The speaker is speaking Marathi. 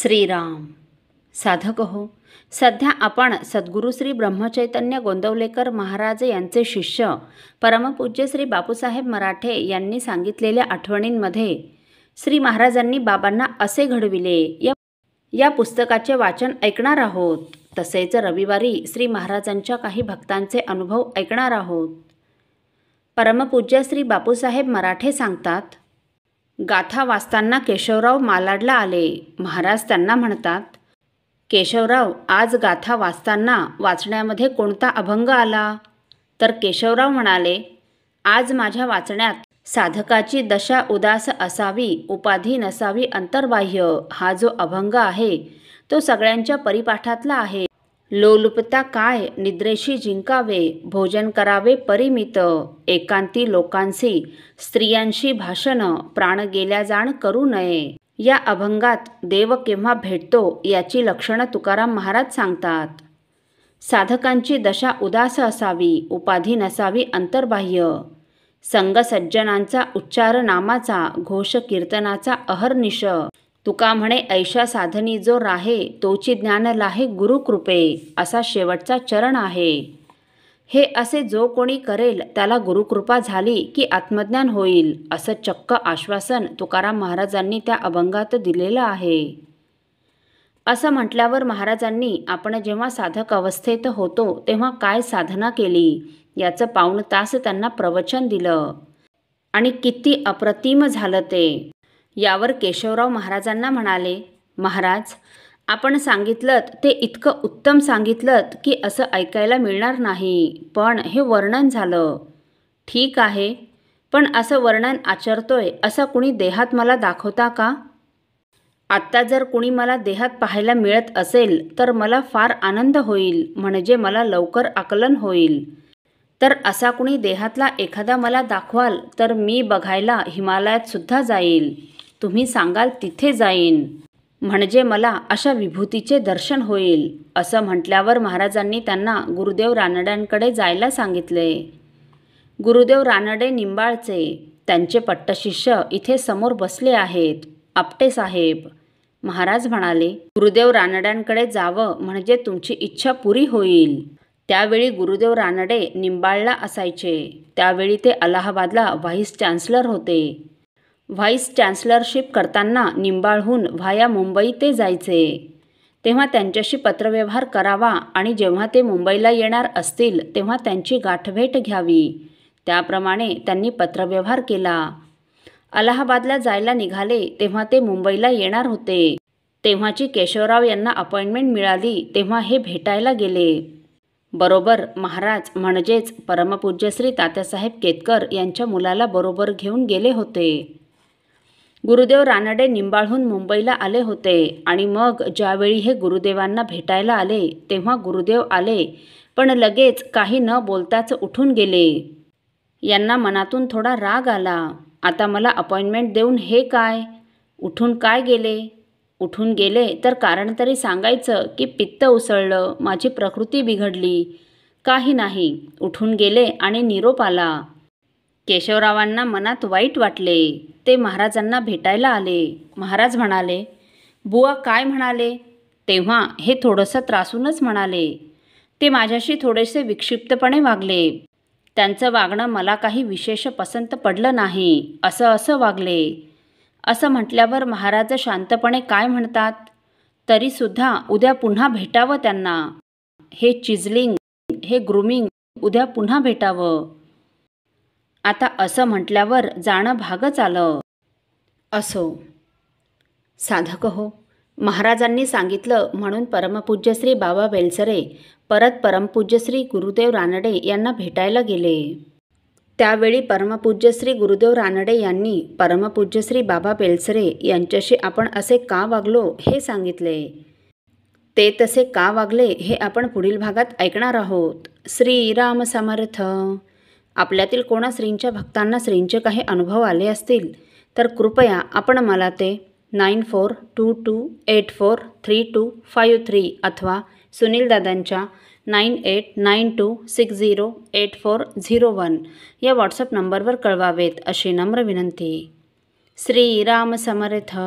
श्रीराम. साधक हो, सध्या आपण सद्गुरू श्री ब्रह्मचैतन्य गोंदवलेकर महाराज यांचे शिष्य परमपूज्य श्री बापूसाहेब मराठे यांनी सांगितलेल्या आठवणींमध्ये श्री महाराजांनी बाबांना असे घडविले या पुस्तकाचे वाचन ऐकणार आहोत. तसेच रविवारी श्री महाराजांच्या काही भक्तांचे अनुभव ऐकणार आहोत. परमपूज्य श्री बापूसाहेब मराठे सांगतात, गाथा वाचताना केशवराव मालाडला आले. महाराज त्यांना म्हणतात, केशवराव, आज गाथा वाचताना वाचण्यामध्ये कोणता अभंग आला? तर केशवराव म्हणाले, आज माझ्या वाचण्यात साधकाची दशा उदास असावी, उपाधी नसावी अंतर्बाह्य हा जो अभंग आहे तो सगळ्यांच्या परिपाठातला आहे. लोलुपता काय निद्रेशी जिंकावे, भोजन करावे परिमित, एकांती लोकांशी स्त्रियांशी भाषण, प्राण गेल्या जाण करू नये. या अभंगात देव केव्हा भेटतो याची लक्षणं तुकाराम महाराज सांगतात. साधकांची दशा उदास असावी, उपाधी नसावी अंतर्बाह्य, संग सज्जनांचा उच्चार नामाचा, घोष कीर्तनाचा अहर्निश. तुका म्हणे ऐशा साधनी जो राहे, तोची ज्ञान लाहे गुरुकृपे, असा शेवटचा चरण आहे. हे असे जो कोणी करेल त्याला गुरुकृपा झाली की आत्मज्ञान होईल, असं चक्क आश्वासन तुकाराम महाराजांनी त्या अभंगात दिलेलं आहे. असं म्हटल्यावर महाराजांनी आपण जेव्हा साधक अवस्थेत होतो तेव्हा काय साधना केली याचं पाऊण तास त्यांना प्रवचन दिलं आणि किती अप्रतिम झालं ते. यावर केशवराव महाराजांना म्हणाले, महाराज, आपण सांगितलंत ते इतकं उत्तम सांगितलंत की असं ऐकायला मिळणार नाही, पण हे वर्णन झालं. ठीक आहे, पण असं वर्णन आचरतोय असं कुणी देहात मला दाखवता का? आत्ता जर कुणी मला देहात पाहायला मिळत असेल तर मला फार आनंद होईल, म्हणजे मला लवकर आकलन होईल. तर असा कुणी देहातला एखादा मला दाखवाल तर मी बघायला हिमालयात सुद्धा जाईल. तुम्ही सांगाल तिथे जाईन, म्हणजे मला अशा विभूतीचे दर्शन होईल. असं म्हटल्यावर महाराजांनी त्यांना गुरुदेव रानड्यांकडे जायला सांगितले. गुरुदेव रानडे निंबाळचे, त्यांचे पट्टशिष्य इथे समोर बसले आहेत, आपटे साहेब. महाराज म्हणाले, गुरुदेव रानड्यांकडे जावं म्हणजे तुमची इच्छा पुरी होईल. त्यावेळी गुरुदेव रानडे निंबाळला असायचे. त्यावेळी ते अलाहाबादला व्हाईस चान्सलर होते. व्हाईस चान्सलरशिप करताना निंबाळहून व्हाया मुंबई ते जायचे. तेव्हा त्यांच्याशी पत्रव्यवहार करावा आणि जेव्हा ते मुंबईला येणार असतील तेव्हा त्यांची गाठभेट घ्यावी. त्याप्रमाणे त्यांनी पत्रव्यवहार केला. अलाहाबादला जायला निघाले तेव्हा ते मुंबईला येणार होते. तेव्हाची केशवराव यांना अपॉइंटमेंट मिळाली तेव्हा हे भेटायला गेले. बरोबर महाराज म्हणजेच परमपूज्य श्री तात्यासाहेब केतकर यांच्या मुलाला बरोबर घेऊन गेले होते. गुरुदेव रानडे निंबाळहून मुंबईला आले होते आणि मग ज्यावेळी हे गुरुदेवांना भेटायला आले तेव्हा गुरुदेव आले, पण लगेच काही न बोलताच उठून गेले. यांना मनातून थोडा राग आला. आता मला अपॉइंटमेंट देऊन हे काय, उठून काय गेले? उठून गेले तर कारण तरी सांगायचं की पित्त उसळलं, माझी प्रकृती बिघडली. काही नाही, उठून गेले आणि निरोप आला. केशवरावांना मनात वाईट वाटले. ते महाराजांना भेटायला आले. महाराज म्हणाले, बुवा काय म्हणाले? तेव्हा हे थोडंसं त्रासूनच म्हणाले. ते माझ्याशी थोडेसे विक्षिप्तपणे वागले. त्यांचं वागणं मला काही विशेष पसंत पडलं नाही, असं वागले. असं म्हटल्यावर महाराज शांतपणे काय म्हणतात, तरीसुद्धा उद्या पुन्हा भेटावं त्यांना. हे चिजलिंग, हे ग्रूमिंग उद्या पुन्हा भेटावं. आता असं म्हटल्यावर जाणं भागच आलं. असो. साधक हो, महाराजांनी सांगितलं म्हणून परमपूज्य श्री बाबा बेलसरे परत परमपूज्य श्री गुरुदेव रानडे यांना भेटायला गेले. त्यावेळी परमपूज्य श्री गुरुदेव रानडे यांनी परमपूज्य श्री बाबा बेलसरे यांच्याशी आपण असे का वागलो हे सांगितले. ते तसे का वागले हे आपण पुढील भागात ऐकणार आहोत. श्रीराम समर्थ. आपल्यातील कोणा श्रींच्या भक्तांना श्रींचे काही अनुभव आले असतील तर कृपया आपण मला ते 9422843253 अथवा सुनीलदादांच्या 9892608401 या व्हॉट्सअप नंबरवर कळवावेत अशी नम्र विनंती. श्रीराम समर्थ.